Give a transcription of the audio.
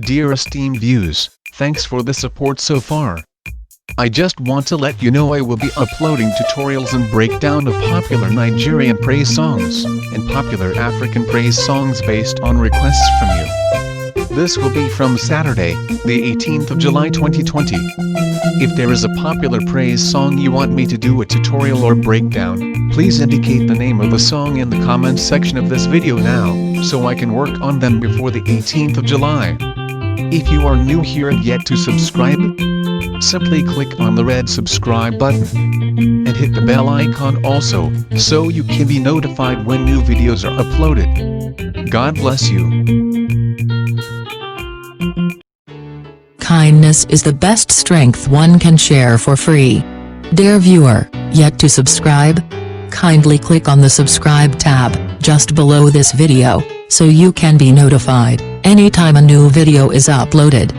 Dear esteemed viewers, thanks for the support so far. I just want to let you know I will be uploading tutorials and breakdown of popular Nigerian praise songs, and popular African praise songs based on requests from you. This will be from Saturday, the 18th of July 2020. If there is a popular praise song you want me to do a tutorial or breakdown, please indicate the name of the song in the comments section of this video now, so I can work on them before the 18th of July. If you are new here and yet to subscribe, simply click on the red subscribe button and hit the bell icon also, so you can be notified when new videos are uploaded. God bless you. Kindness is the best strength one can share for free. Dear viewer, yet to subscribe? Kindly click on the subscribe tab, just below this video, so you can be notified anytime a new video is uploaded.